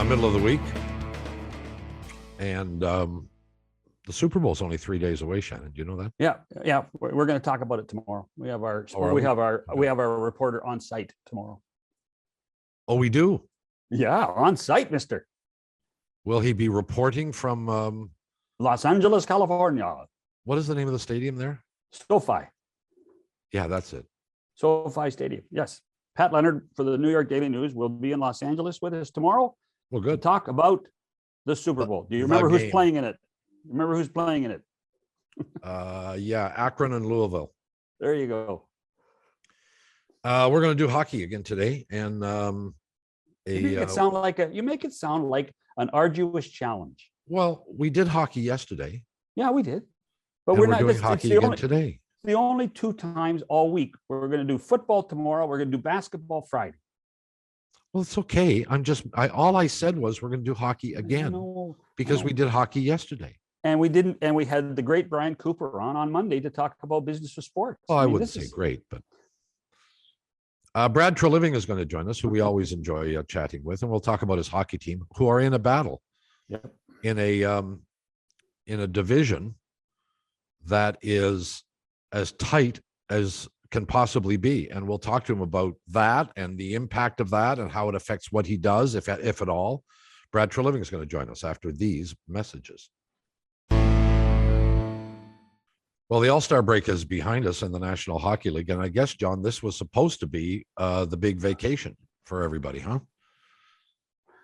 middle of the week. And the Super Bowl is only 3 days away, Shannon. Do you know that? Yeah. We're going to talk about it tomorrow. We have our reporter on site tomorrow. Oh, we do? Yeah, on site, mister. Will he be reporting from Los Angeles, California? What is the name of the stadium there? SoFi. Yeah, that's it. SoFi Stadium. Yes. Pat Leonard for the New York Daily News will be in Los Angeles with us tomorrow. Well, To good. talk about the Super Bowl. Do you remember who's playing in it? Remember who's playing in it? Yeah, Akron and Louisville. There you go. We're going to do hockey again today, and You make it sound like an arduous challenge. well, we did hockey yesterday. Yeah, we did, but and we're not doing hockey again today. The only 2 times all week. We're going to do football tomorrow. We're going to do basketball Friday. Well, it's okay. All I said was we're going to do hockey again because we did hockey yesterday. And we had the great Brian Cooper on Monday to talk about business of sports. Well, I wouldn't say great, but Brad Treliving is going to join us, who we always enjoy chatting with, and we'll talk about his hockey team, who are in a battle in a division that is as tight as can possibly be. And we'll talk to him about that and the impact of that and how it affects what he does, if at all. Brad Treliving is going to join us after these messages. Well, the All-Star break is behind us in the National Hockey League. And I guess, John, this was supposed to be the big vacation for everybody, huh?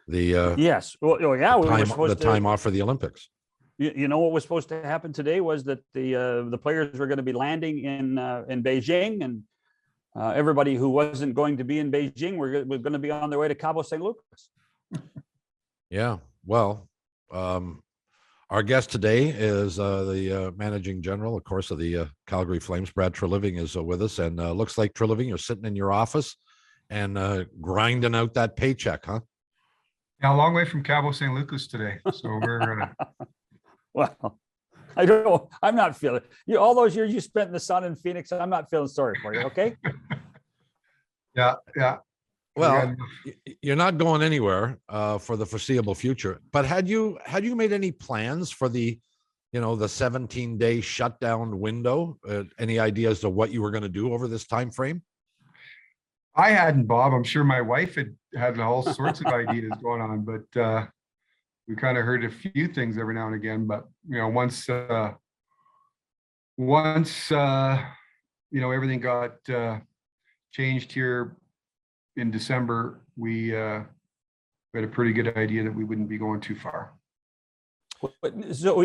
Yes. Well, yeah. The time off for the Olympics. You know what was supposed to happen today was that the players were going to be landing in Beijing, and everybody who wasn't going to be in Beijing were going to be on their way to Cabo San Lucas. Yeah. Well, our guest today is the managing general, of course, of the Calgary Flames. Brad Treliving is with us, and looks like, Treliving, you're sitting in your office and grinding out that paycheck, huh? Yeah, a long way from Cabo San Lucas today. So we're Well, I don't know. I'm not feeling all those years you spent in the sun in Phoenix. I'm not feeling sorry for you. Okay. Yeah. Well, you're not going anywhere for the foreseeable future. But had you made any plans for the 17-day shutdown window? Any ideas to what you were going to do over this time frame? I hadn't, Bob. I'm sure my wife had all sorts of ideas going on, but we kind of heard a few things every now and again. But once everything got changed here in December, we had a pretty good idea that we wouldn't be going too far. So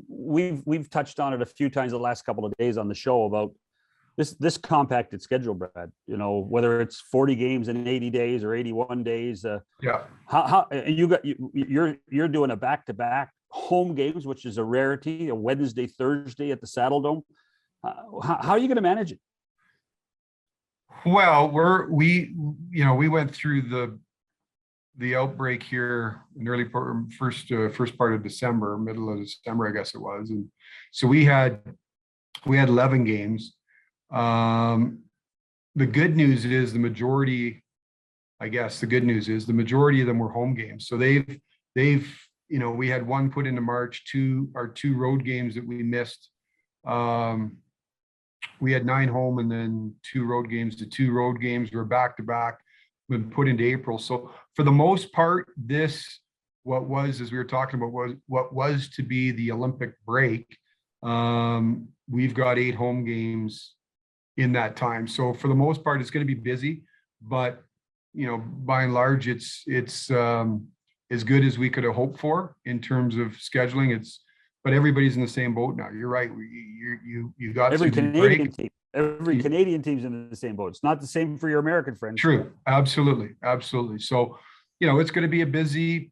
we've touched on it a few times the last couple of days on the show about this compacted schedule, Brad. Whether it's 40 games in 80 days or 81 days. Yeah. How you're doing a back-to-back home games, which is a rarity, a Wednesday, Thursday at the Saddle Dome. How are you going to manage it? Well, we went through the outbreak here in early first part of December, middle of December, I guess it was, and so we had 11 games. The good news is the majority of them were home games. So they've we had one put into March, our two road games that we missed. We had 9 home and then 2 road games. The 2 road games were back to back, been put into April. So for the most part, what was to be the Olympic break. We've got 8 home games in that time. So for the most part, it's going to be busy, but by and large, it's as good as we could have hoped for in terms of scheduling. But everybody's in the same boat now. You're right. You got every Canadian team. Every Canadian team's in the same boat. It's not the same for your American friends. True. Absolutely. So, it's going to be a busy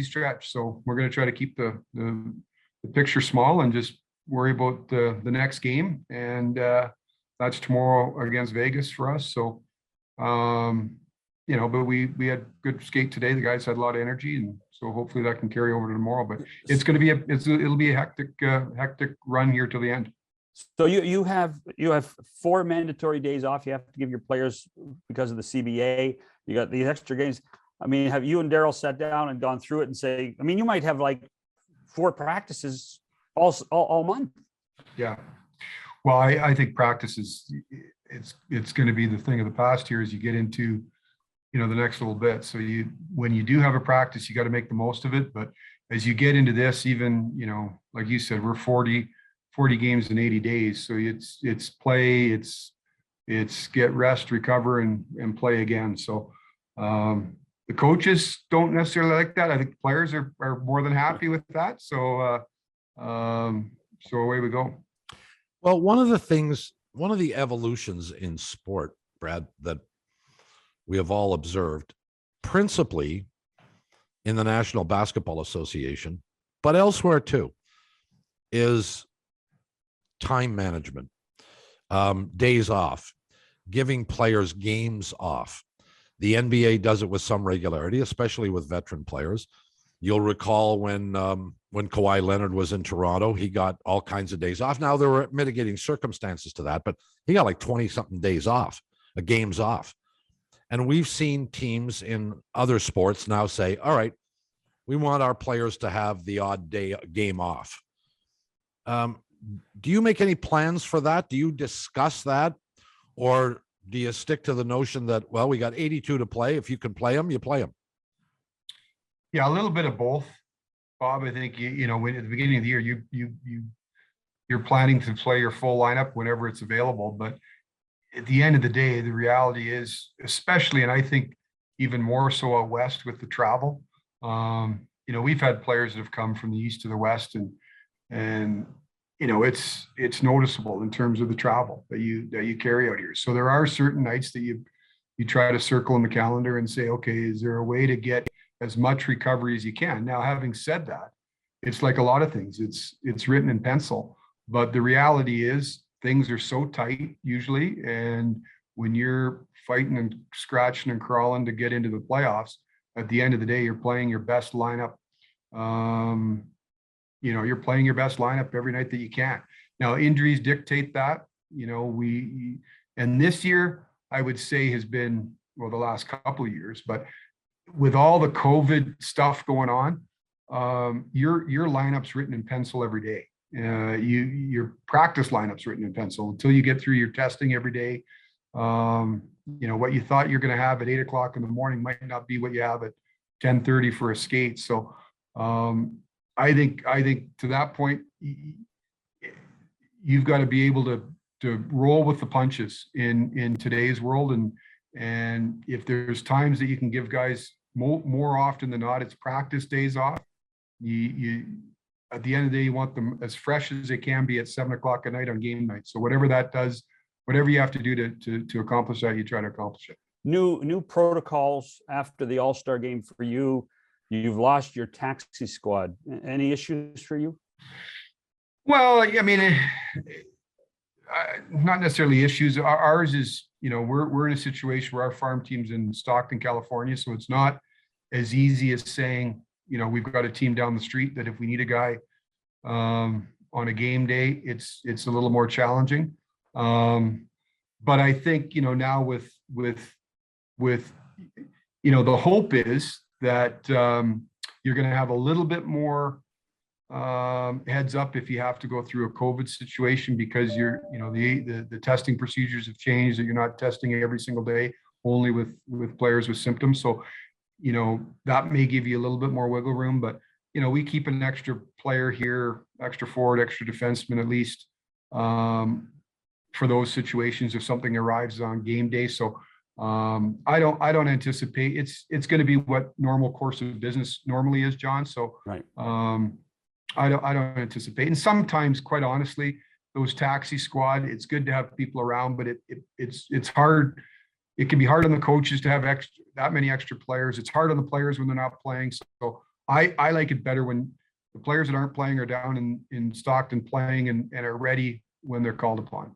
stretch. So we're going to try to keep the picture small and just worry about the next game. And that's tomorrow against Vegas for us. So, but we had good skate today. The guys had a lot of energy, and so hopefully that can carry over to tomorrow. But it's going to be it'll be a hectic run here till the end. So you have 4 mandatory days off you have to give your players because of the CBA. You got these extra games. I mean, have you and Darryl sat down and gone through it and say, I mean, you might have like 4 practices all month. Yeah. Well, I think practice is, it's going to be the thing of the past here as you get into, the next little bit. So when you do have a practice, you got to make the most of it. But as you get into this, even, like you said, we're 40 games in 80 days. So it's play, it's get rest, recover, and play again. So the coaches don't necessarily like that. I think the players are more than happy with that. So away we go. Well, one of the evolutions in sport, Brad, that we have all observed, principally in the National Basketball Association, but elsewhere too, is time management, days off, giving players games off. The NBA does it with some regularity, especially with veteran players. You'll recall when Kawhi Leonard was in Toronto, he got all kinds of days off. Now, there were mitigating circumstances to that, but he got like 20-something days off, games off. And we've seen teams in other sports now say, all right, we want our players to have the odd game off. Do you make any plans for that? Do you discuss that? Or do you stick to the notion that, well, we got 82 to play. If you can play them, you play them? Yeah, a little bit of both, Bob. I think when at the beginning of the year, you're planning to play your full lineup whenever it's available. But at the end of the day, the reality is, especially, and I think even more so out west with the travel. We've had players that have come from the east to the west, and it's noticeable in terms of the travel that you carry out here. So there are certain nights that you try to circle in the calendar and say, okay, is there a way to get as much recovery as you can? Now, having said that, it's like a lot of things. It's written in pencil, but the reality is things are so tight usually, and when you're fighting and scratching and crawling to get into the playoffs, at the end of the day, you're playing your best lineup. You're playing your best lineup every night that you can. Now, injuries dictate that. And this year, I would say has been, well, the last couple of years, but with all the COVID stuff going on, your lineup's written in pencil every day. Your practice lineup's written in pencil until you get through your testing every day. What you thought you're going to have at 8 o'clock in the morning might not be what you have at 10:30 for a skate. So I think to that point, you've got to be able to roll with the punches in today's world. And if there's times that you can give guys more often than not, it's practice days off. You at the end of the day, you want them as fresh as they can be at 7 o'clock at night on game night. So whatever that does, whatever you have to do to accomplish that, you try to accomplish it. New protocols after the All-Star game for you. You've lost your taxi squad. Any issues for you? Well, I mean, not necessarily issues. Ours is, we're in a situation where our farm team's in Stockton, California. So it's not as easy as saying, we've got a team down the street that if we need a guy on a game day, it's a little more challenging. But I think, now with the hope is that you're going to have a little bit more heads up if you have to go through a COVID situation, because the testing procedures have changed, that you're not testing every single day, only with players with symptoms. So, that may give you a little bit more wiggle room, but, we keep an extra player here, extra forward, extra defenseman, at least for those situations if something arrives on game day. So I don't anticipate it's going to be what normal course of business normally is, John. So right. I don't anticipate. And sometimes, quite honestly, those taxi squad, it's good to have people around, but it's hard. It can be hard on the coaches to have that many extra players. It's hard on the players when they're not playing. So I like it better when the players that aren't playing are down in Stockton playing and are ready when they're called upon.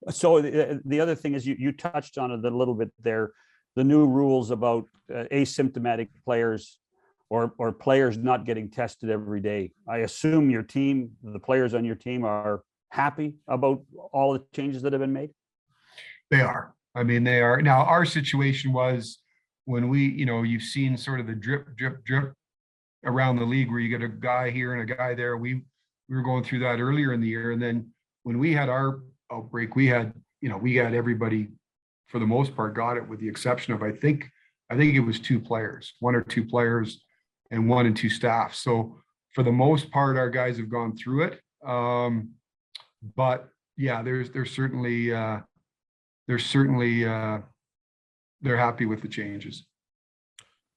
So the other thing is you touched on it a little bit there, the new rules about asymptomatic players or players not getting tested every day. I assume your team, the players on your team, are happy about all the changes that have been made? They are. I mean, they are. Now, our situation was when we, you've seen sort of the drip, drip, drip around the league where you get a guy here and a guy there. We were going through that earlier in the year. And then when we had our outbreak, we had everybody for the most part got it, with the exception of, I think it was one or two players and 1 and 2 staff. So for the most part, our guys have gone through it. But yeah, there's certainly they're happy with the changes.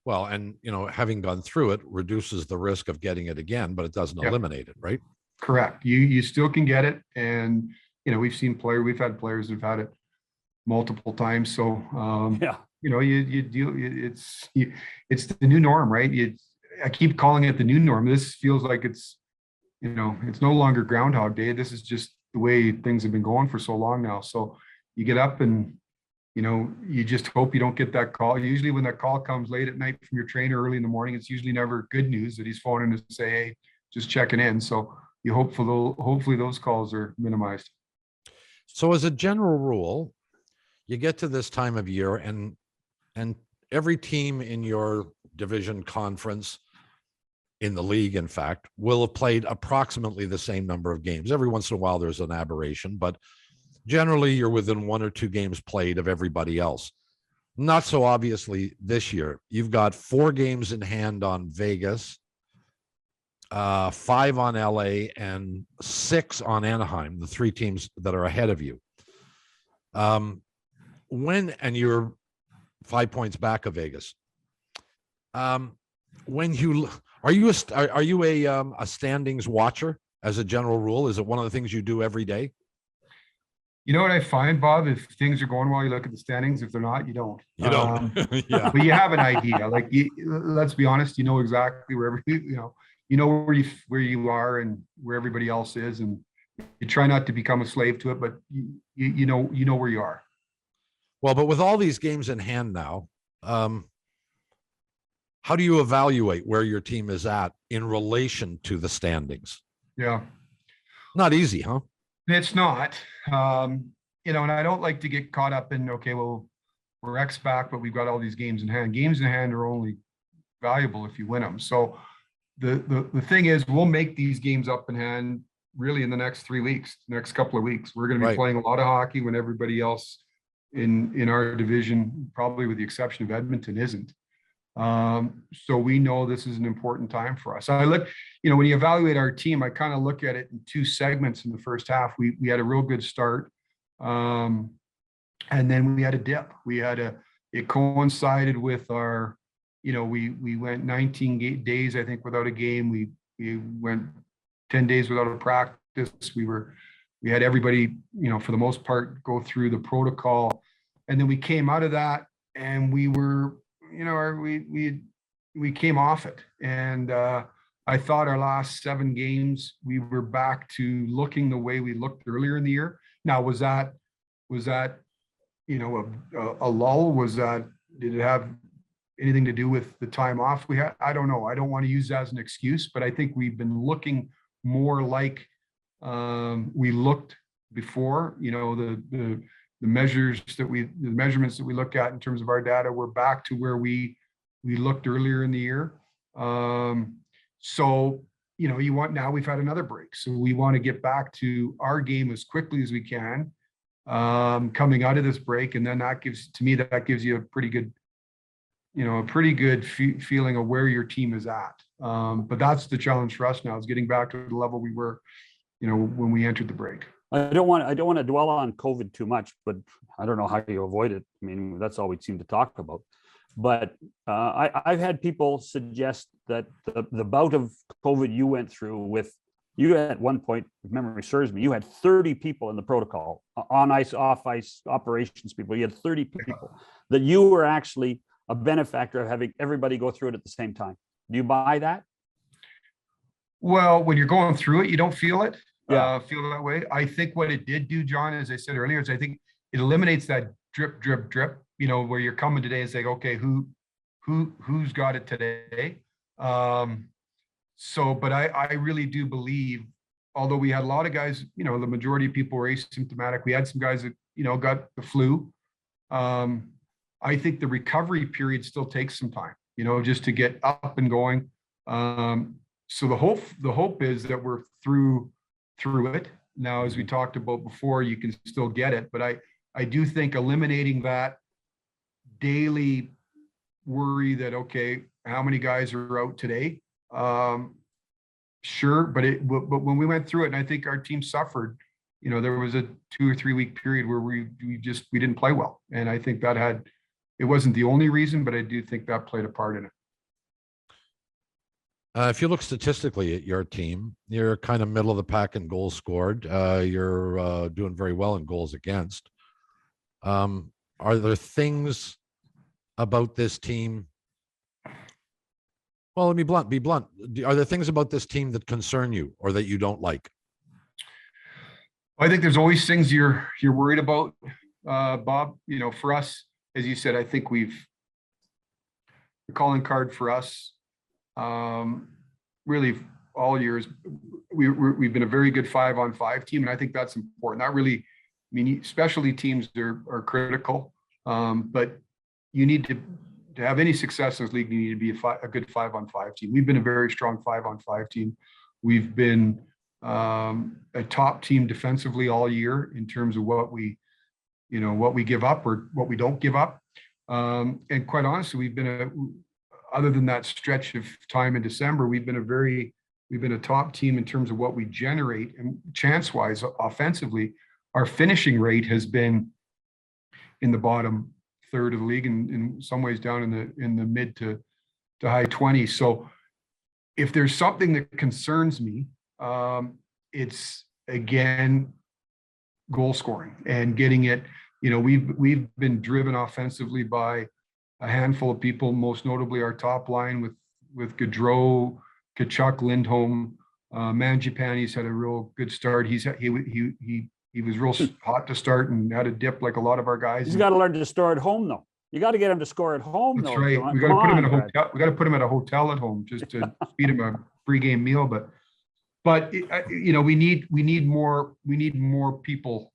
Well, and having gone through it reduces the risk of getting it again, but it doesn't eliminate it, right? Correct. You still can get it, and we've had players who've had it multiple times. So you deal. It's the new norm, right? I keep calling it the new norm. This feels like it's no longer Groundhog Day. This is just the way things have been going for so long now. So you get up and you just hope you don't get that call. Usually when that call comes late at night from your trainer, early in the morning, it's usually never good news that he's phoning to say, hey, just checking in. So you hopefully those calls are minimized. So as a general rule, you get to this time of year and every team in your division conference, in the league, in fact, will have played approximately the same number of games. Every once in a while, there's an aberration, but generally you're within 1 or 2 games played of everybody else. Not so obviously this year. You've got 4 games in hand on Vegas, 5 on LA, and 6 on Anaheim, the 3 teams that are ahead of you. And you're 5 points back of Vegas. Are you a standings watcher as a general rule? Is it one of the things you do every day? You know what I find, Bob? If things are going well, you look at the standings. If they're not, you don't. You don't. Yeah. But you have an idea. Like, let's be honest. You know exactly where where you are and where everybody else is, and you try not to become a slave to it. But you know where you are. Well, but with all these games in hand now, how do you evaluate where your team is at in relation to the standings? Yeah. Not easy, huh? It's not. And I don't like to get caught up in, okay, well, we're X back, but we've got all these games in hand. Games in hand are only valuable if you win them. So the thing is, we'll make these games up in hand really in the next 3 weeks, next couple of weeks. We're going to be playing a lot of hockey when everybody else in our division, probably with the exception of Edmonton, isn't. So we know this is an important time for us. I look, when you evaluate our team, I kind of look at it in 2 segments in the first half. We had a real good start. And then we had a dip. It coincided with our, we went 19 days, I think, without a game. We went 10 days without a practice. We had everybody, for the most part, go through the protocol. And then we came out of that and we were, we came off it. And I thought our last 7 games, we were back to looking the way we looked earlier in the year. Now, was that a lull? Did it have anything to do with the time off we had? I don't know. I don't want to use that as an excuse, but I think we've been looking more like we looked before. The measurements that we look at in terms of our data, we're back to where we looked earlier in the year. So now we've had another break. So we want to get back to our game as quickly as we can, coming out of this break. And then that gives you a pretty good, feeling of where your team is at. But that's the challenge for us now, is getting back to the level we were, when we entered the break. I don't want to dwell on COVID too much, but I don't know how you avoid it. I mean, that's all we seem to talk about. But I've had people suggest that the bout of COVID you went through you at one point, if memory serves me, you had 30 people in the protocol, on ice, off ice, operations people. You had 30 people that you were actually a benefactor of having everybody go through it at the same time. Do you buy that? Well, when you're going through it, you don't feel it. Feel that way. I think what it did do, John, as I said earlier, is I think it eliminates that drip, drip, drip, where you're coming today and saying, okay, who's got it today? But I really do believe, although we had a lot of guys, the majority of people were asymptomatic. We had some guys that, got the flu. I think the recovery period still takes some time, just to get up and going. So the hope is that we're through it. Now, as we talked about before, you can still get it, but I do think eliminating that daily worry that, okay, how many guys are out today? Sure, but when we went through it, and I think our team suffered, there was a 2 or 3 week period where we didn't play well, and I think it wasn't the only reason, but I do think that played a part in it. If you look statistically at your team, you're kind of middle of the pack in goals scored. You're doing very well in goals against. Are there things about this team? Well, let me be blunt. Are there things about this team that concern you or that you don't like? I think there's always things you're worried about, Bob. For us, as you said, I think the calling card for us, really all years, we've been a very good 5-on-5 team, and I think that's important. Not really, specialty teams are critical, but you need to have any success in this league, you need to be a good 5-on-5 team. We've been a very strong 5-on-5 team. We've been a top team defensively all year in terms of what we give up or what we don't give up. And quite honestly, we've been other than that stretch of time in December, we've been a top team in terms of what we generate, and chance-wise, offensively, our finishing rate has been in the bottom third of the league, and in some ways down in the mid to high 20s. So if there's something that concerns me, it's again goal scoring and getting it. We've been driven offensively by a handful of people, most notably our top line with Gaudreau, Tkachuk, Lindholm, Mangiapane's had a real good start. He was real hot to start and had a dip like a lot of our guys. He's got to learn to score at home, though. You got to get him to score at home. That's right. We got to put him in a hotel. We got to put him at a hotel at home just to feed him a pregame meal. But we need more people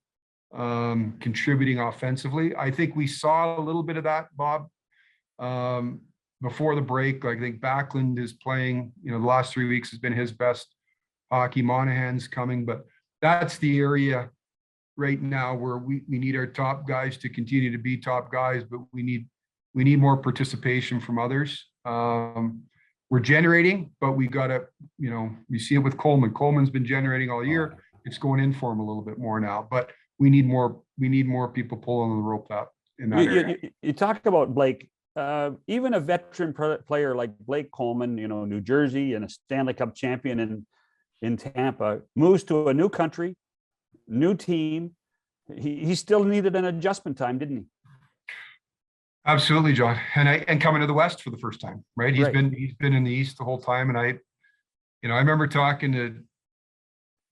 contributing offensively. I think we saw a little bit of that, Bob, before the break. I think Backlund is playing. The last 3 weeks has been his best hockey. Monahan's coming, but that's the area right now where we need our top guys to continue to be top guys, but we need more participation from others. We're generating, but we gotta, we see it with Coleman. Coleman's been generating all year. It's going in for him a little bit more now, but we need more people pulling the rope up in that area. You talk about Blake, even a veteran player like Blake Coleman, New Jersey and a Stanley Cup champion in Tampa, moves to a new country, new team. He still needed an adjustment time, didn't he? Absolutely, John. And coming to the West for the first time, right? He's been in the East the whole time. And I remember talking to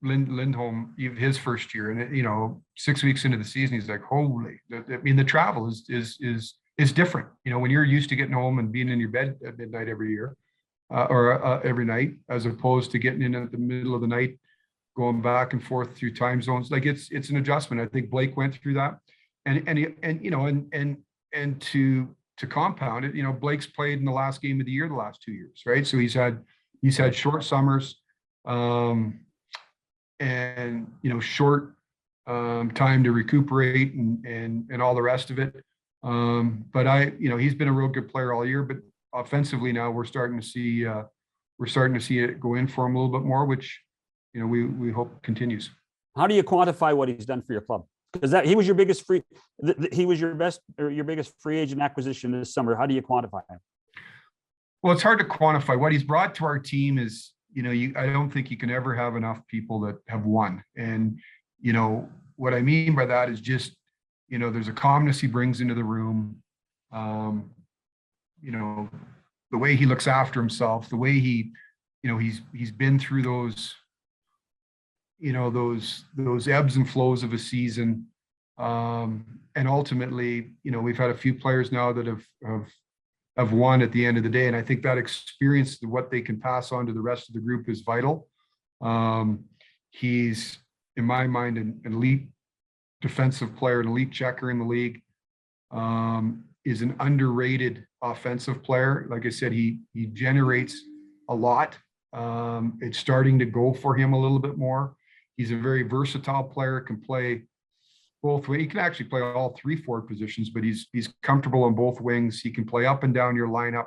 Lindholm his first year, and 6 weeks into the season, he's like, "Holy!" The travel is different. When you're used to getting home and being in your bed at midnight every year, or every night, as opposed to getting in at the middle of the night, going back and forth through time zones. Like it's an adjustment. I think Blake went through that, and to compound it, Blake's played in the last game of the year the last 2 years, right? So he's had short summers, and short time to recuperate and all the rest of it. But he's been a real good player all year, but offensively now we're starting to see it go in for him a little bit more, which we hope continues. How do you quantify what he's done for your club? Because he was your biggest your biggest free agent acquisition this summer. How do you quantify him? Well, it's hard to quantify. What he's brought to our team is, I don't think you can ever have enough people that have won. And, what I mean by that is just, there's a calmness he brings into the room. The way he looks after himself, the way he, he's been through those, those ebbs and flows of a season. And ultimately, we've had a few players now that have won at the end of the day. And I think that experience, what they can pass on to the rest of the group, is vital. He's, in my mind, an elite defensive player, an elite checker in the league. is an underrated offensive player. Like I said, he generates a lot. It's starting to go for him a little bit more. He's a very versatile player, can play both ways. He can actually play all three forward positions, but he's comfortable on both wings. He can play up and down your lineup.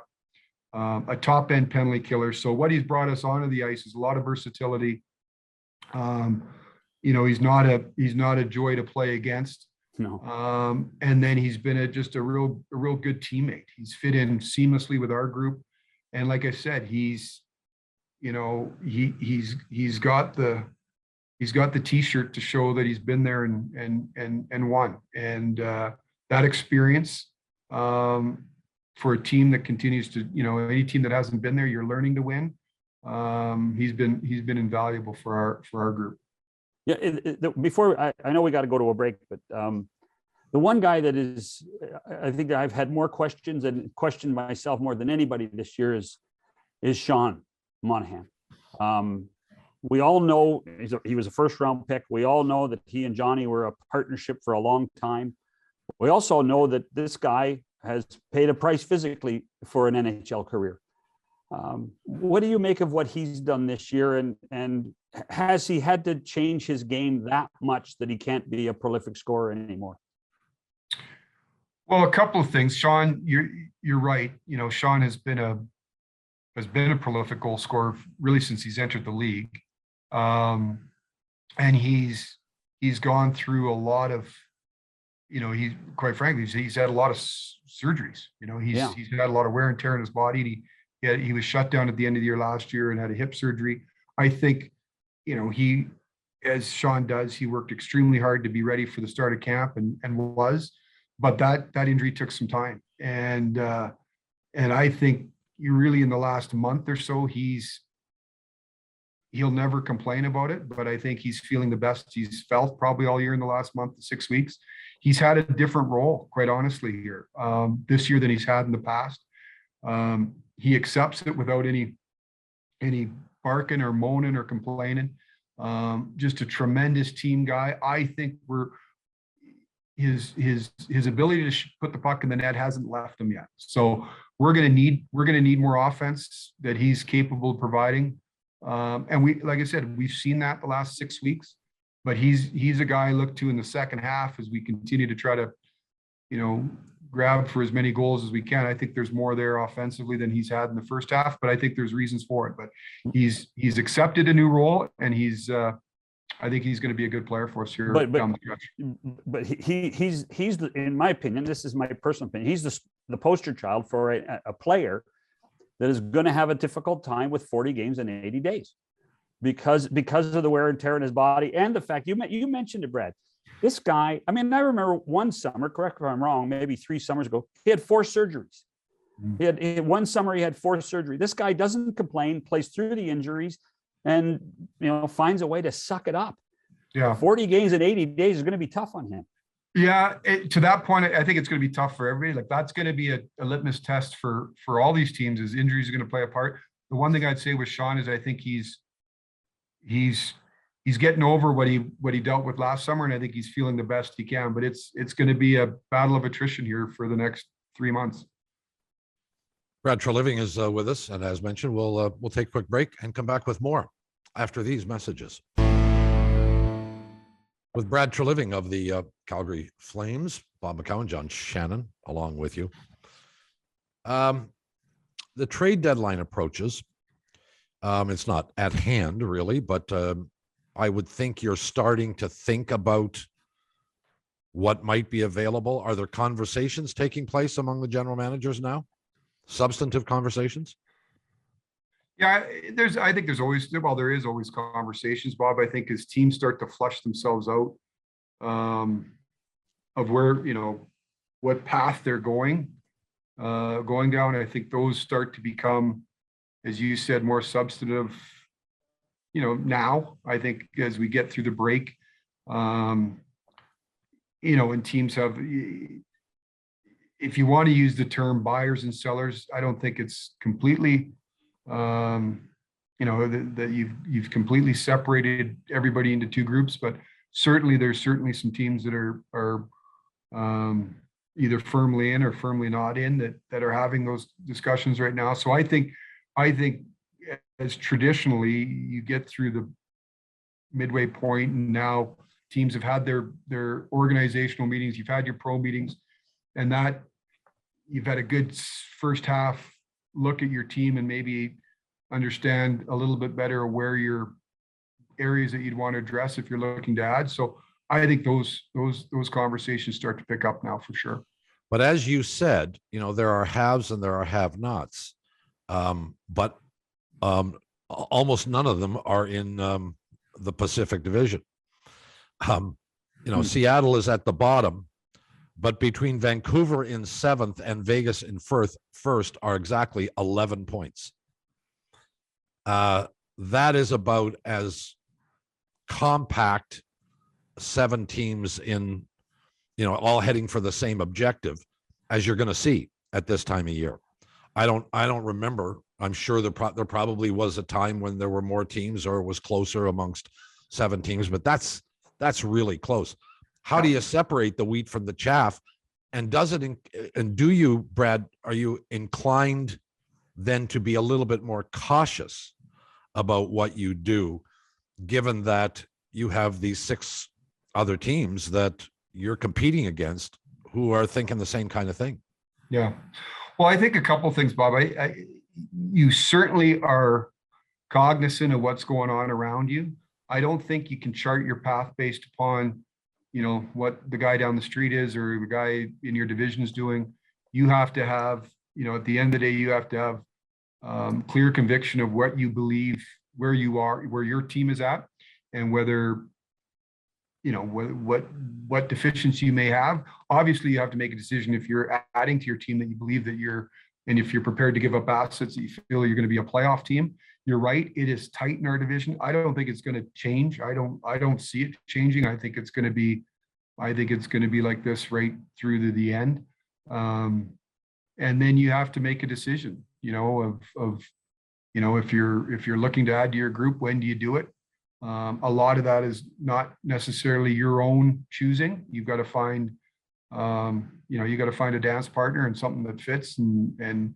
A top end penalty killer. So what he's brought us onto the ice is a lot of versatility. He's not a joy to play against. No. And then he's been just a real good teammate. He's fit in seamlessly with our group. And like I said, he's got the t-shirt to show that he's been there and won. And that experience, for a team that continues to, any team that hasn't been there, you're learning to win. He's been invaluable for our group. Yeah. Before I know we got to go to a break, but the one guy that is, I think that I've had more questions and questioned myself more than anybody this year is Sean Monahan. We all know he was a first round pick. We all know that he and Johnny were a partnership for a long time. We also know that this guy has paid a price physically for an NHL career. What do you make of what he's done this year? And has he had to change his game that much that he can't be a prolific scorer anymore? Well, a couple of things, Sean, you're right. Sean has been a prolific goal scorer really since he's entered the league. And he's gone through a lot of, quite frankly, he's had a lot of surgeries. He's had a lot of wear and tear in his body. He was shut down at the end of the year last year and had a hip surgery. I think, he, as Sean does, he worked extremely hard to be ready for the start of camp and was, but that injury took some time. And I think you really, in the last month or so, he'll never complain about it, but I think he's feeling the best he's felt probably all year in the last month to 6 weeks. He's had a different role, quite honestly, here this year than he's had in the past. He accepts it without any barking or moaning or complaining. Just a tremendous team guy. I think his ability to put the puck in the net hasn't left him yet. So we're gonna need more offense that he's capable of providing. And like I said, we've seen that the last 6 weeks, but he's a guy I look to in the second half as we continue to try to, grab for as many goals as we can. I think there's more there offensively than he's had in the first half, but I think there's reasons for it. But he's accepted a new role, and I think he's going to be a good player for us here down the stretch. But he's in my opinion, this is my personal opinion, he's the poster child for a player that is going to have a difficult time with 40 games in 80 days because of the wear and tear in his body, and the fact you mentioned it, Brad. This guy, I remember one summer, correct me if I'm wrong, maybe 3 summers ago, he had 4 surgeries. He had one summer, he had 4 surgeries. This guy doesn't complain, plays through the injuries, and finds a way to suck it up. Yeah, 40 games in 80 days is going to be tough on him. Yeah, to that point, I think it's going to be tough for everybody. Like, that's going to be a litmus test for all these teams, is injuries are going to play a part. The one thing I'd say with Sean is I think he's getting over what he dealt with last summer, and I think he's feeling the best he can. But it's going to be a battle of attrition here for the next 3 months. Brad Treliving is with us, and as mentioned, we'll take a quick break and come back with more after these messages. With Brad Treliving of the Calgary Flames, Bob McCown, John Shannon, along with you. The trade deadline approaches. It's not at hand, really, but I would think you're starting to think about what might be available. Are there conversations taking place among the general managers now? Substantive conversations? Yeah, I think there is always conversations, Bob. I think as teams start to flush themselves out of where, what path they're going down, I think those start to become, as you said, more substantive, now. I think as we get through the break, and teams have, if you want to use the term buyers and sellers, I don't think it's completely, that you've completely separated everybody into 2 groups, but there's certainly some teams that are either firmly in or firmly not in that are having those discussions right now. So I think as traditionally you get through the midway point, and now teams have had their organizational meetings, you've had your pro meetings, and that you've had a good first half look at your team and maybe understand a little bit better where your areas that you'd want to address if you're looking to add. So I think those conversations start to pick up now for sure. But as you said, there are haves and there are have-nots, but almost none of them are in the Pacific Division. Seattle is at the bottom, but between Vancouver in 7th and Vegas in first are exactly 11 points. That is about as compact 7 teams in, all heading for the same objective as you're going to see at this time of year. I don't remember. I'm sure there probably was a time when there were more teams or it was closer amongst 7 teams, but that's really close. How do you separate the wheat from the chaff? And do you, Brad, are you inclined then to be a little bit more cautious about what you do, given that you have these 6 other teams that you're competing against who are thinking the same kind of thing? Yeah. Well, I think a couple of things, Bob. You certainly are cognizant of what's going on around you. I don't think you can chart your path based upon, what the guy down the street is or the guy in your division is doing. You have to have, at the end of the day, you have to have clear conviction of what you believe, where you are, where your team is at, and whether, what deficiency you may have. Obviously, you have to make a decision if you're adding to your team that you believe that and if you're prepared to give up assets that you feel you're going to be a playoff team. You're right. It is tight in our division. I don't think it's going to change. I don't see it changing. I think it's going to be like this right through to the end. And then you have to make a decision, of if you're looking to add to your group, when do you do it? A lot of that is not necessarily your own choosing. You've got to find, you got to find a dance partner and something that fits and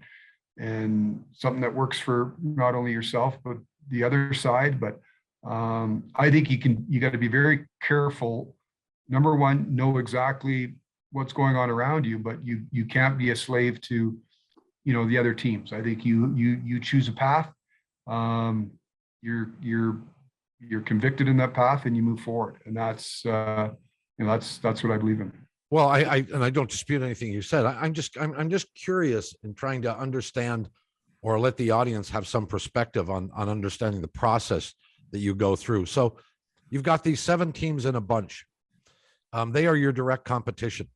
something that works for not only yourself, but the other side. But I think you got to be very careful. Number one, know exactly what's going on around you, but you can't be a slave to, the other teams. I think you choose a path. You're convicted in that path and you move forward. And that's what I believe in. Well, I don't dispute anything you said. I'm just curious in trying to understand or let the audience have some perspective on understanding the process that you go through. So you've got these 7 teams in a bunch. They are your direct competition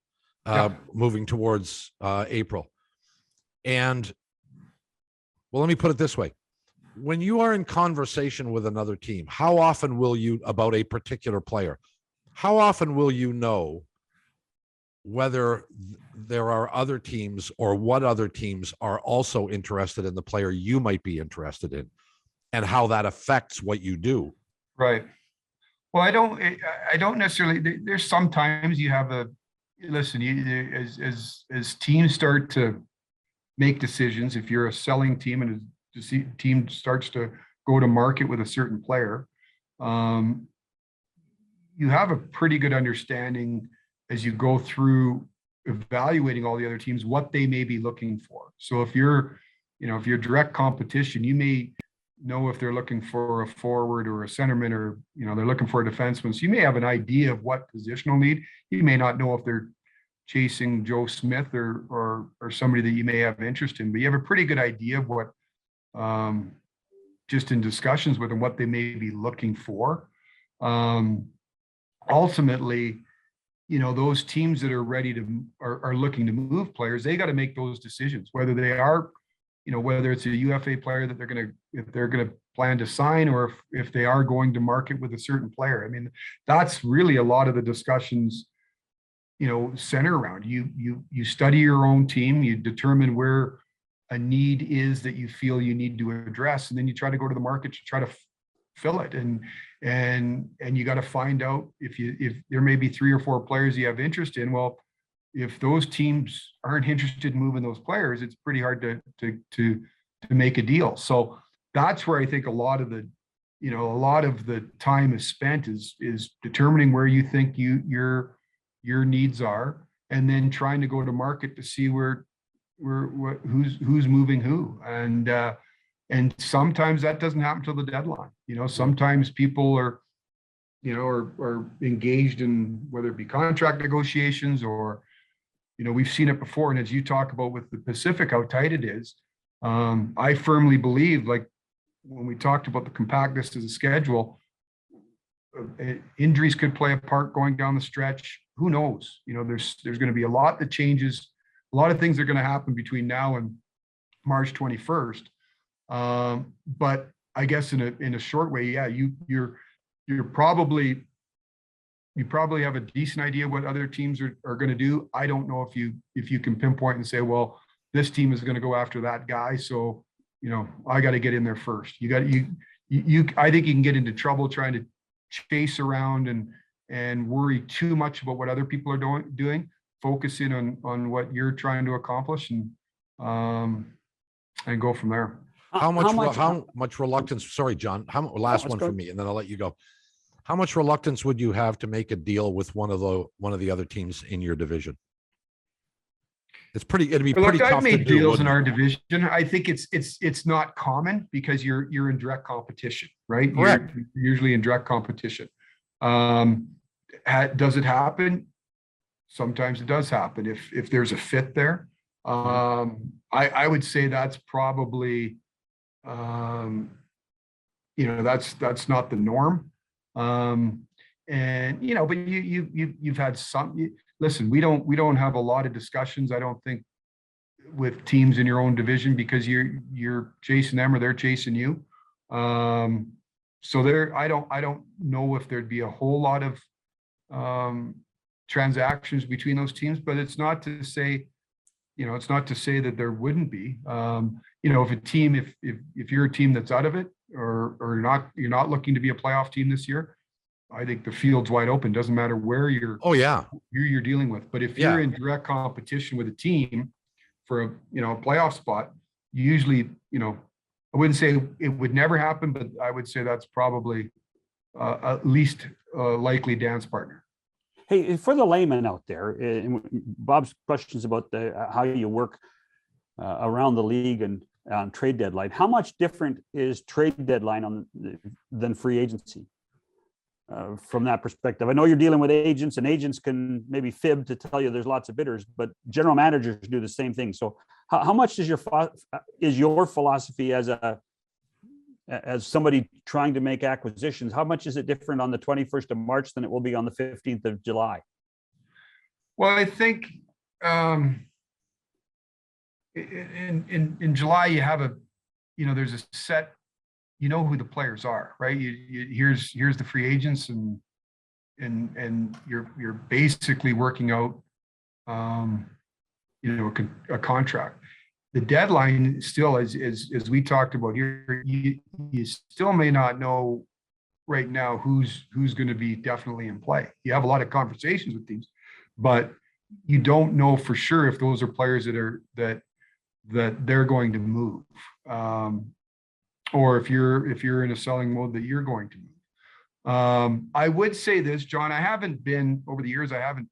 moving towards April. And well, let me put it this way. When you are in conversation with another team, how often will you, about a particular player, how often will you know whether there are other teams or what other teams are also interested in the player you might be interested in, and how that affects what you do? Right. Well, I don't necessarily, there's sometimes you have as teams start to make decisions, if you're a selling team and the team starts to go to market with a certain player, you have a pretty good understanding as you go through evaluating all the other teams, what they may be looking for. So if you're direct competition, you may know if they're looking for a forward or a centerman, or, they're looking for a defenseman. So you may have an idea of what positional need. You may not know if they're chasing Joe Smith or somebody that you may have interest in, but you have a pretty good idea of what, just in discussions with them, what they may be looking for. Ultimately, those teams that are ready to are looking to move players, they got to make those decisions, whether they are, whether it's a UFA player that they're going to plan to sign, or if they are going to market with a certain player. I mean, that's really a lot of the discussions, center around. You study your own team, you determine where a need is that you feel you need to address, and then you try to go to the market to try to fill it. And you got to find out if there may be 3 or 4 players you have interest in. Well, if those teams aren't interested in moving those players, it's pretty hard to make a deal. So that's where I think a lot of the time is spent is determining where you think your needs are, and then trying to go to market to see who's moving who. And sometimes that doesn't happen till the deadline. Sometimes people are engaged in whether it be contract negotiations or, we've seen it before. And as you talk about with the Pacific, how tight it is, I firmly believe, like when we talked about the compactness of the schedule, injuries could play a part going down the stretch. Who knows? There's going to be a lot that changes. A lot of things are going to happen between now and March 21st. But I guess in a short way, yeah, you probably have a decent idea what other teams are going to do. I don't know if you can pinpoint and say, well, this team is going to go after that guy, so I got to get in there first. I think you can get into trouble trying to chase around and worry too much about what other people are doing. Focus in on what you're trying to accomplish and go from there. How much reluctance? Sorry, John. Last one for me, and then I'll let you go. How much reluctance would you have to make a deal with one of the other teams in your division? It'd be pretty tough. I've made deals in our division. I think it's not common because you're in direct competition, right? Correct. You're usually in direct competition. Does it happen? Sometimes it does happen if there's a fit there. I would say that's probably that's not the norm. But you've had some. Listen, we don't have a lot of discussions, I don't think, with teams in your own division because you're chasing them or they're chasing you. So I don't know if there'd be a whole lot of transactions between those teams, but it's not to say that there wouldn't be. If you're a team that's out of it or you're not looking to be a playoff team this year, I think the field's wide open. Doesn't matter where who you're dealing with. But if you're in direct competition with a team for a playoff spot, usually, I wouldn't say it would never happen, but I would say that's probably at least a likely dance partner. Hey, for the layman out there, Bob's questions about how you work around the league and on trade deadline. How much different is trade deadline than free agency? From that perspective, I know you're dealing with agents, and agents can maybe fib to tell you there's lots of bidders, but general managers do the same thing. So, how much is your philosophy as somebody trying to make acquisitions? How much is it different on the 21st of March than it will be on the 15th of July? Well, I think in July you have there's a set. You know who the players are, right? Here's the free agents, and you're basically working out, a contract. The deadline still, as we talked about here, you still may not know right now who's going to be definitely in play. You have a lot of conversations with teams, but you don't know for sure if those are players that they're going to move. Or if you're in a selling mode that you're going to move. I would say this, John, over the years, I haven't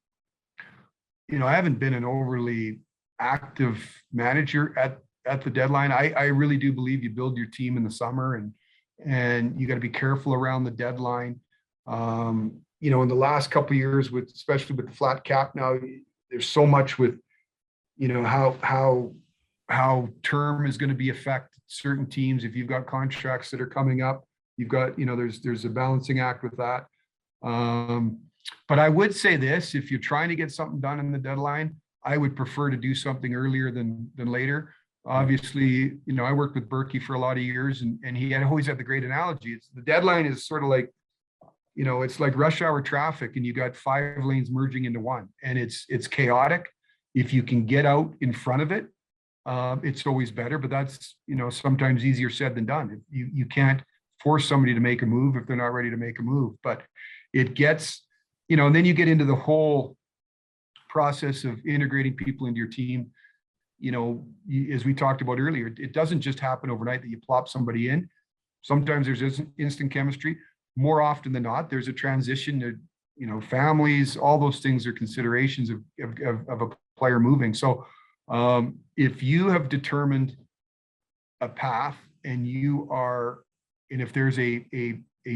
been an overly active manager at the deadline. I really do believe you build your team in the summer and you got to be careful around the deadline. In the last couple of years, especially with the flat cap now, there's so much with, how term is going to be affect certain teams. If you've got contracts that are coming up, you've got, there's a balancing act with that. But I would say this, if you're trying to get something done in the deadline, I would prefer to do something earlier than later. Obviously, I worked with Berkey for a lot of years, and he always had the great analogy. The deadline is sort of like, it's like rush hour traffic, and you got 5 lanes merging into one, and it's chaotic. If you can get out in front of it, it's always better, but that's, sometimes easier said than done. You can't force somebody to make a move if they're not ready to make a move, but it gets, and then you get into the whole process of integrating people into your team, as we talked about earlier, it doesn't just happen overnight that you plop somebody in. Sometimes there's instant chemistry. More often than not, there's a transition to, families, all those things are considerations of a player moving. So if you have determined a path and if there's a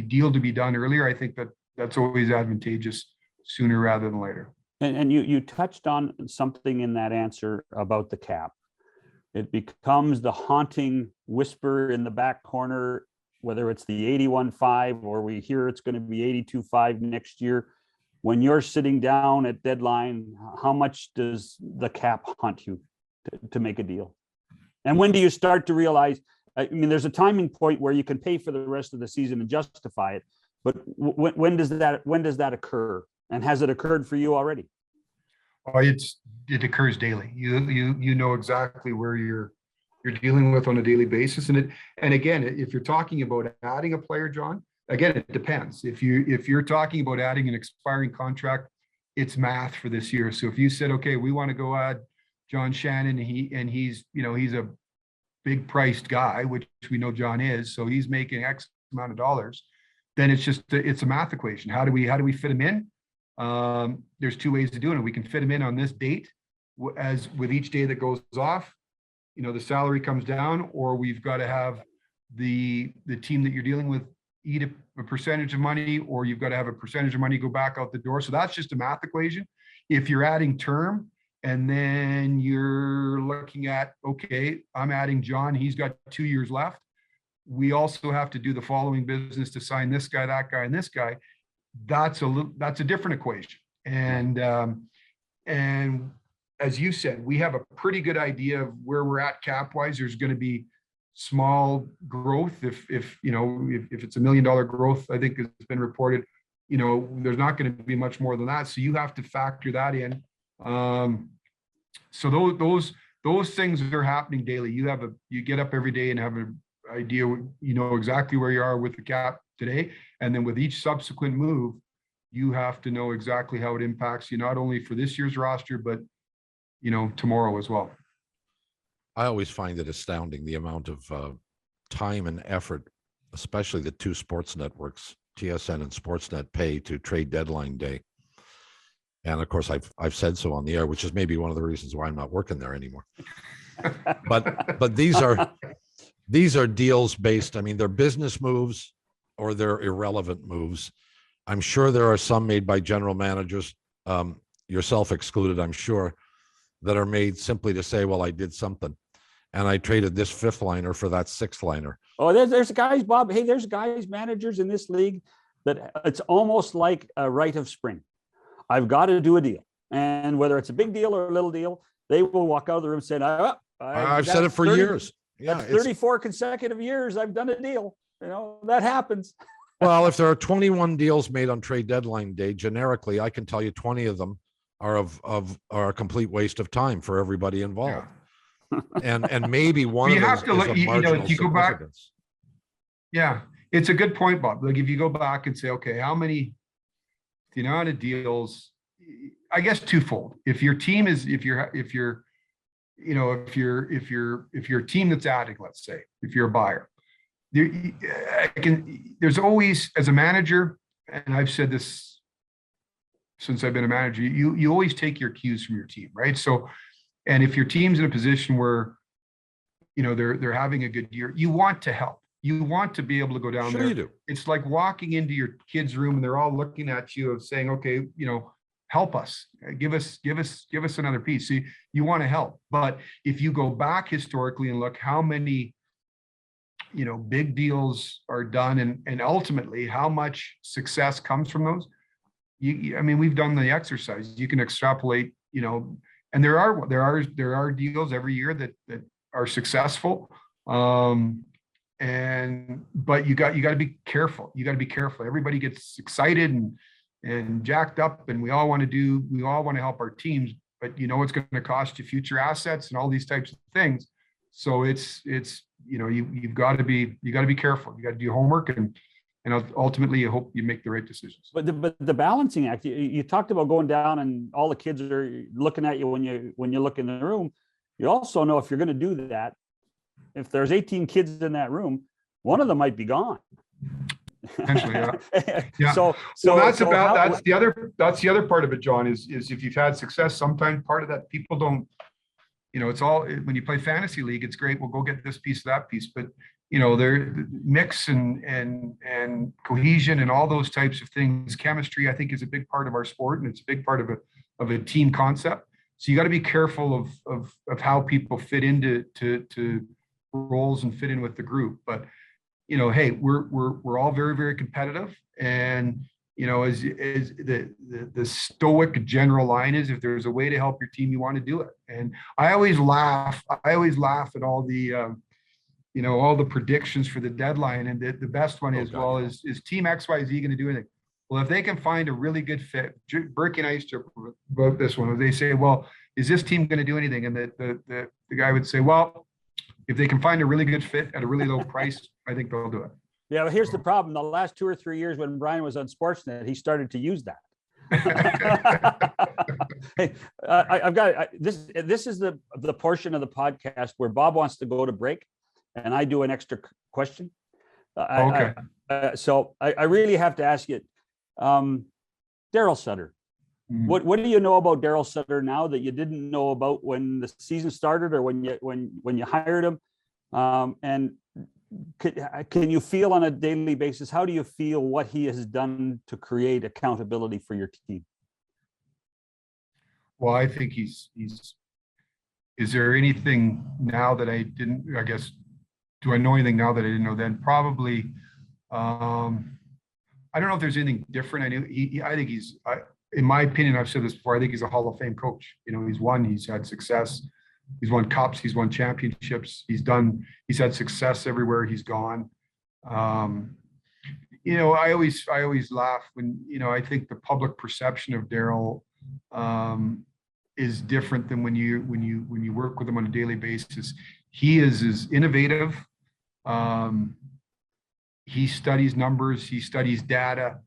deal to be done earlier, I think that's always advantageous sooner rather than later. And you touched on something in that answer about the cap. It becomes the haunting whisper in the back corner, whether it's the 81.5 or we hear it's going to be 82.5 next year. When you're sitting down at deadline, how much does the cap haunt you to make a deal? And when do you start to realize, I mean, there's a timing point where you can pay for the rest of the season and justify it, but when does that occur? And has it occurred for you already? Oh, it occurs daily. You know exactly where you're dealing with on a daily basis. And again, if you're talking about adding a player, John, again, it depends. If you're talking about adding an expiring contract, it's math for this year. So if you said, okay, we want to go add John Shannon, and he's a big priced guy, which we know John is, so he's making X amount of dollars, then it's a math equation. How do we fit him in? There's two ways to do it. We can fit him in on this date, as with each day that goes off, the salary comes down, or we've got to have the team that you're dealing with eat a percentage of money, or you've got to have a percentage of money go back out the door. So that's just a math equation. If you're adding term, and then you're looking at, okay, I'm adding John, he's got 2 years left. We also have to do the following business to sign this guy, that guy, and this guy. That's a different equation. And as you said, we have a pretty good idea of where we're at cap wise. There's going to be small growth. If it's $1 million growth, I think has been reported, there's not going to be much more than that. So you have to factor that in. So those things are happening daily. You get up every day and have an idea, exactly where you are with the cap today. And then with each subsequent move, you have to know exactly how it impacts you, not only for this year's roster, but, tomorrow as well. I always find it astounding, the amount of time and effort, especially the two sports networks, TSN and Sportsnet, pay to trade deadline day. And of course, I've said so on the air, which is maybe one of the reasons why I'm not working there anymore. But these are deals based. I mean, they're business moves or they're irrelevant moves. I'm sure there are some made by general managers, yourself excluded, I'm sure, that are made simply to say, well, I did something, and I traded this fifth liner for that sixth liner. Oh, there's guys, Bob. Hey, there's guys, managers in this league that it's almost like a rite of spring. I've got to do a deal. And whether it's a big deal or a little deal, they will walk out of the room saying, I've said it for years. Yeah, 34 consecutive years I've done a deal. That happens. Well, if there are 21 deals made on trade deadline day, generically, I can tell you 20 of them are are a complete waste of time for everybody involved. Yeah. And maybe one you of them have to is look, of marginal if you go back. significance. Yeah, it's a good point, Bob. Like if you go back and say, okay, how many, the amount of deals, I guess twofold. If your team is, if you're a team that's adding, let's say, if you're a buyer, there's always, as a manager, and I've said this since I've been a manager, you always take your cues from your team, right? So, and if your team's in a position where, they're having a good year, you want to help. You want to be able to go down there. You do. It's like walking into your kid's room and they're all looking at you of saying, okay, help us, give us another piece. So you want to help. But if you go back historically and look how many, big deals are done and ultimately how much success comes from those, we've done the exercise. You can extrapolate, and there are deals every year that are successful. But you got to be careful. You got to be careful. Everybody gets excited and jacked up, and we all want to help our teams, but it's going to cost you future assets and all these types of things. So it's you've got to be careful. You got to do your homework, and ultimately, I hope you make the right decisions. But the balancing act, you talked about going down and all the kids are looking at you when you look in the room. You also know if you're going to do that, if there's 18 kids in that room, one of them might be gone. Potentially, yeah. Yeah. So that's the other part of it, John, is if you've had success, sometimes part of that people don't, it's all, when you play fantasy league, it's great. We'll go get this piece, that piece, but there mix and cohesion and all those types of things. Chemistry, I think, is a big part of our sport, and it's a big part of a team concept. So you got to be careful of how people fit into to roles and fit in with the group. But hey, we're all very, very competitive, and as the stoic general line is, if there's a way to help your team, you want to do it. And I always laugh at all the all the predictions for the deadline, and the best one is, is team XYZ going to do anything? Well, if they can find a really good fit, Berkey and I used to about this one. They say, well, is this team going to do anything? And the guy would say, well, if they can find a really good fit at a really low price, I think they'll do it. Yeah, but here's the problem. The last 2 or 3 years when Brian was on Sportsnet, he started to use that. Hey, I've got this is the portion of the podcast where Bob wants to go to break, and I do an extra question. Okay. So I really have to ask you, Darryl Sutter. What do you know about Darryl Sutter now that you didn't know about when the season started or when you hired him? And can you feel on a daily basis, how do you feel what he has done to create accountability for your team? Well, I think is there anything now that I didn't, I guess, do I know anything now that I didn't know then? Probably, I don't know if there's anything different. I think in my opinion, I've said this before, I think he's a Hall of Fame coach. He's had success. He's won cups, he's won championships, he's had success everywhere he's gone. I always laugh when, I think the public perception of Darryl is different than when you work with him on a daily basis. He is innovative. He studies numbers, he studies data.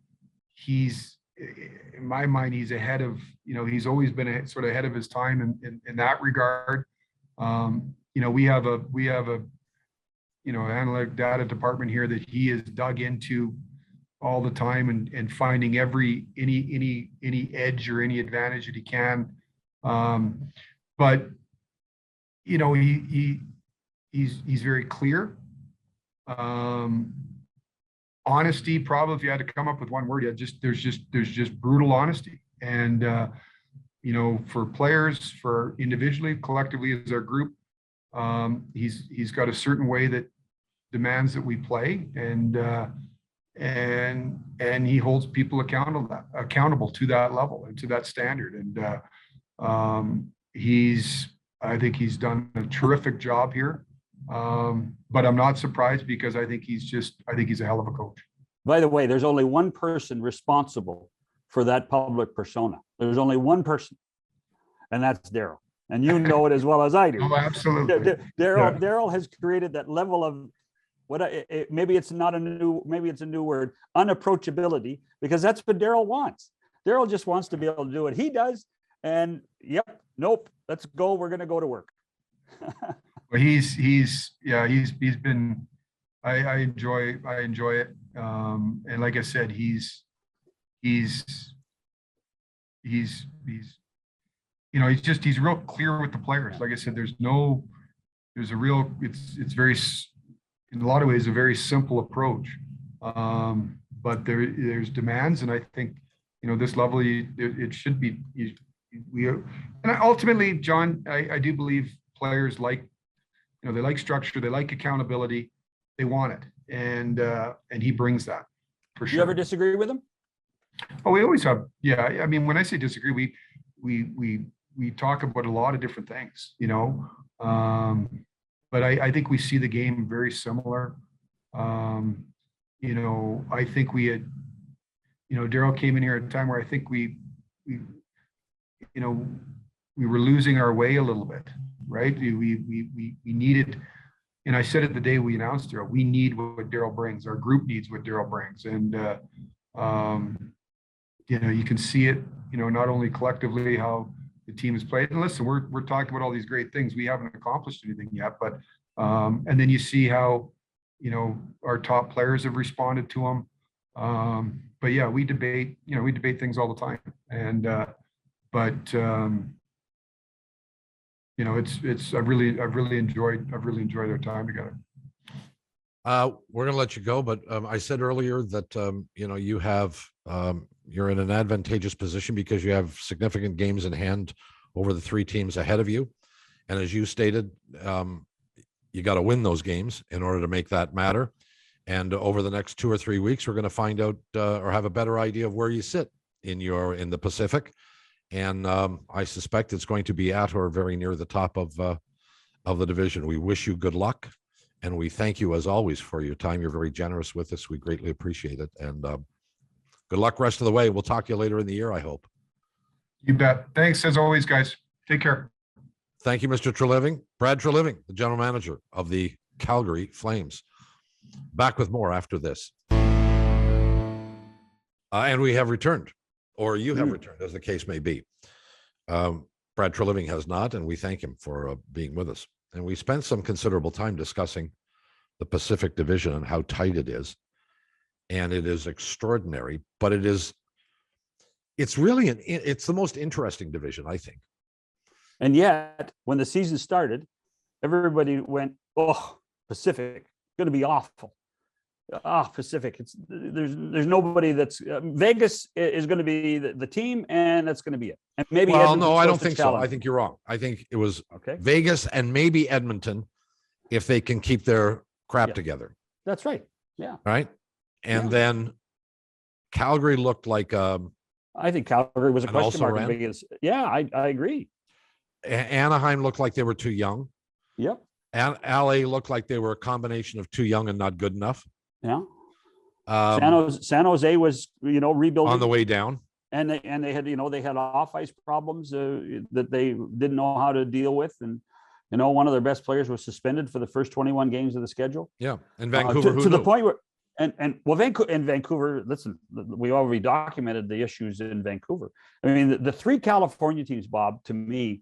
He's, in my mind, he's ahead of, he's always been sort of ahead of his time in that regard. We have a analytic data department here that he has dug into all the time and finding any edge or any advantage that he can. But he's very clear. Honesty, probably, if you had to come up with one word, there's just brutal honesty. And for players, for individually, collectively as our group, he's got a certain way that demands that we play, and he holds people accountable to that level and to that standard. And I think he's done a terrific job here. But I'm not surprised, because I think he's a hell of a coach. By the way, there's only one person responsible for that public persona. There's only one person, and that's Darryl. And you know it as well as I do. Oh, absolutely. Darryl has created that level of maybe it's a new word, unapproachability, because that's what Darryl wants. Darryl just wants to be able to do what he does. And let's go. We're going to go to work. But he's been, I enjoy it. And like I said, he's real clear with the players. Like I said, it's very, in a lot of ways, a very simple approach. But there's demands, and I think, this level, it should be, and ultimately, John, I do believe players like, they like structure, they like accountability, they want it. And he brings that, for sure. You ever disagree with him? Oh, we always have. Yeah. I mean, when I say disagree, we talk about a lot of different things, but I think we see the game very similar. I think we had, Darryl came in here at a time where I think we were losing our way a little bit, right? We needed and I said it the day we announced Darryl, we need what Darryl brings. Our group needs what Darryl brings. And, you can see it, not only collectively how the team has played. And listen, we're talking about all these great things. We haven't accomplished anything yet, but, and then you see how, our top players have responded to them. But yeah, we debate things all the time. And, I've really enjoyed our time together. We're going to let you go, but I said earlier that you have you're in an advantageous position because you have significant games in hand over the 3 teams ahead of you, and as you stated, you got to win those games in order to make that matter. And over the next 2 or 3 weeks, we're going to find out or have a better idea of where you sit in the Pacific. And I suspect it's going to be at or very near the top of the division. We wish you good luck, and we thank you as always for your time. You're very generous with us. We greatly appreciate it. And good luck rest of the way. We'll talk to you later in the year, I hope. You bet. Thanks as always, guys. Take care. Thank you, Mr. Treliving. Brad Treliving, the general manager of the Calgary Flames. Back with more after this. And we have returned, or you have returned, as the case may be. Brad Treliving has not, and we thank him for being with us. And we spent some considerable time discussing the Pacific Division and how tight it is. And it is extraordinary, but it's really it's the most interesting division, I think. And yet, when the season started, everybody went, "Oh, Pacific, going to be awful." Pacific. There's nobody that's Vegas is going to be the team, and that's going to be it. And maybe. Well, no, I don't think so. I think you're wrong. I think it was okay. Vegas and maybe Edmonton, if they can keep their crap together. That's right. Yeah. Right. And then Calgary looked like. I think Calgary was a question mark. Yeah, I agree. Anaheim looked like they were too young. Yep. And LA looked like they were a combination of too young and not good enough. Yeah. San Jose was, rebuilding on the way down, and they had, they had off ice problems that they didn't know how to deal with, and one of their best players was suspended for the first 21 games of the schedule. Yeah, and Vancouver to the point where, Vancouver. Listen, we already documented the issues in Vancouver. I mean, the 3 California teams, Bob, to me,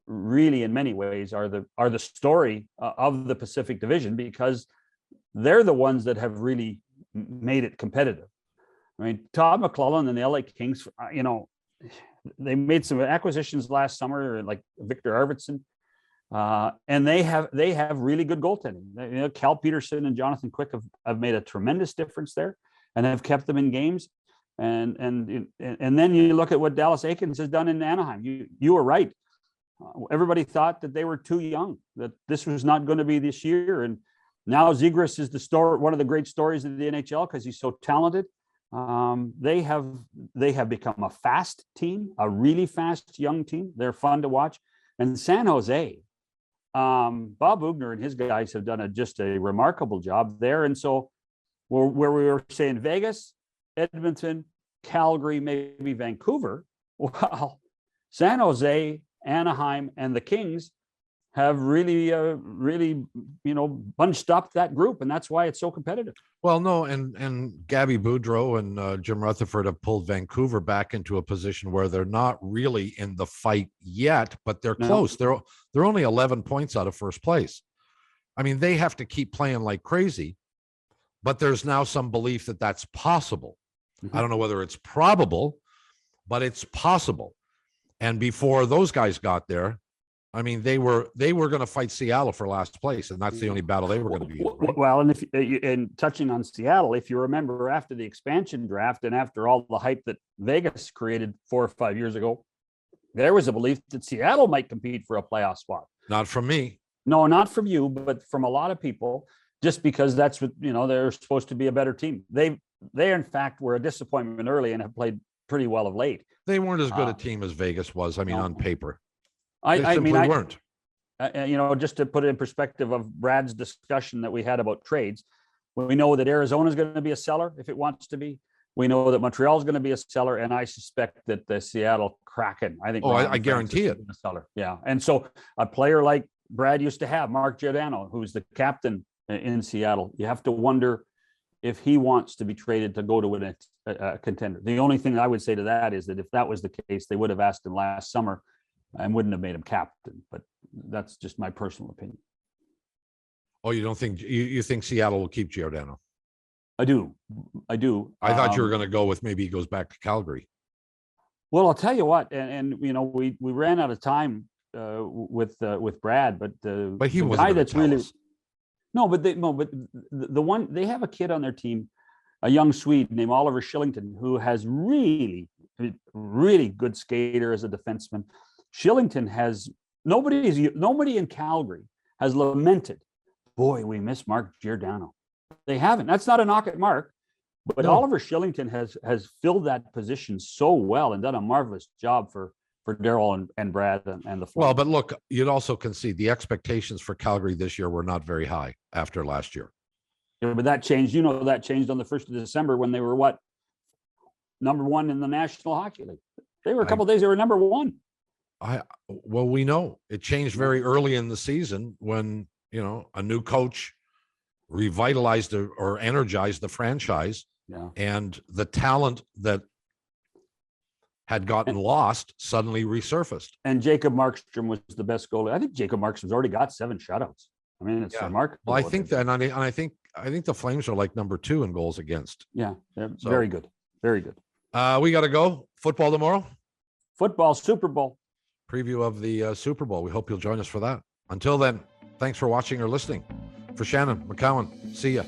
really in many ways are the story of the Pacific Division, because they're the ones that have really made it competitive. I mean, Todd McClellan and the LA Kings, they made some acquisitions last summer, like Victor Arvidsson, and they have really good goaltending. Cal Peterson and Jonathan Quick have made a tremendous difference there, and have kept them in games. And then you look at what Dallas Eakins has done in Anaheim. You were right. Everybody thought that they were too young, that this was not going to be this year. And now Zegras is one of the great stories of the NHL, because he's so talented. They have become a fast team, a really fast young team. They're fun to watch. And San Jose, Bob Ugner and his guys have done just a remarkable job there. And so where we were saying Vegas, Edmonton, Calgary, maybe Vancouver, well, San Jose, Anaheim, and the Kings have really bunched up that group, and that's why it's so competitive. Well, no, and Gabby Boudreau and Jim Rutherford have pulled Vancouver back into a position where they're not really in the fight yet, but they're close. They're only 11 points out of first place. I mean, they have to keep playing like crazy, but there's now some belief that that's possible. Mm-hmm. I don't know whether it's probable, but it's possible. And before those guys got there, I mean, they were going to fight Seattle for last place, and that's the only battle they were going to be in. Right? Well, and touching on Seattle, if you remember, after the expansion draft and after all the hype that Vegas created 4 or 5 years ago, there was a belief that Seattle might compete for a playoff spot. Not from me. No, not from you, but from a lot of people, just because that's what, they're supposed to be a better team. They in fact were a disappointment early and have played pretty well of late. They weren't as good a team as Vegas was. I mean, on paper. I mean, weren't. Just to put it in perspective of Brad's discussion that we had about trades, we know that Arizona is going to be a seller if it wants to be. We know that Montreal is going to be a seller, and I suspect that the Seattle Kraken, I think. I guarantee it. A seller, yeah. And so a player like Brad used to have, Mark Giordano, who's the captain in Seattle. You have to wonder if he wants to be traded to go to a contender. The only thing I would say to that is that if that was the case, they would have asked him last summer and wouldn't have made him captain. But that's just my personal opinion. Oh, you don't think you think Seattle will keep Giordano? I do. I thought you were going to go with maybe he goes back to Calgary. Well, I'll tell you what, and you know, we ran out of time with Brad, but But he the wasn't guy gonna that's tell really us. but the one, they have a kid on their team, a young Swede named Oliver Shillington, who has really good skater as a defenseman. Shillington has nobody in Calgary has lamented, boy, we miss Mark Giordano. They haven't. That's not a knock at Mark, but No. Oliver Shillington has filled that position so well and done a marvelous job for Darryl and Brad and the Flames. Well, but look, you'd also concede the expectations for Calgary this year were not very high after last year. Yeah, but that changed. You know, that changed on the 1st of December when they were number 1 in the National Hockey League. They were a couple of days. They were number 1. Well, we know it changed very early in the season when, you know, a new coach revitalized or energized the franchise, and the talent that had gotten lost suddenly resurfaced. And Jacob Markstrom was the best goalie. I think Jacob Markstrom's already got 7 shutouts. I mean, it's remarkable. Well, I think that, and I think the Flames are like number 2 in goals against. Yeah, very good, very good. We got to go. Football tomorrow. Football, Super Bowl. Preview of the Super Bowl. We hope you'll join us for that. Until then, thanks for watching or listening. For Shannon McCowan, see ya.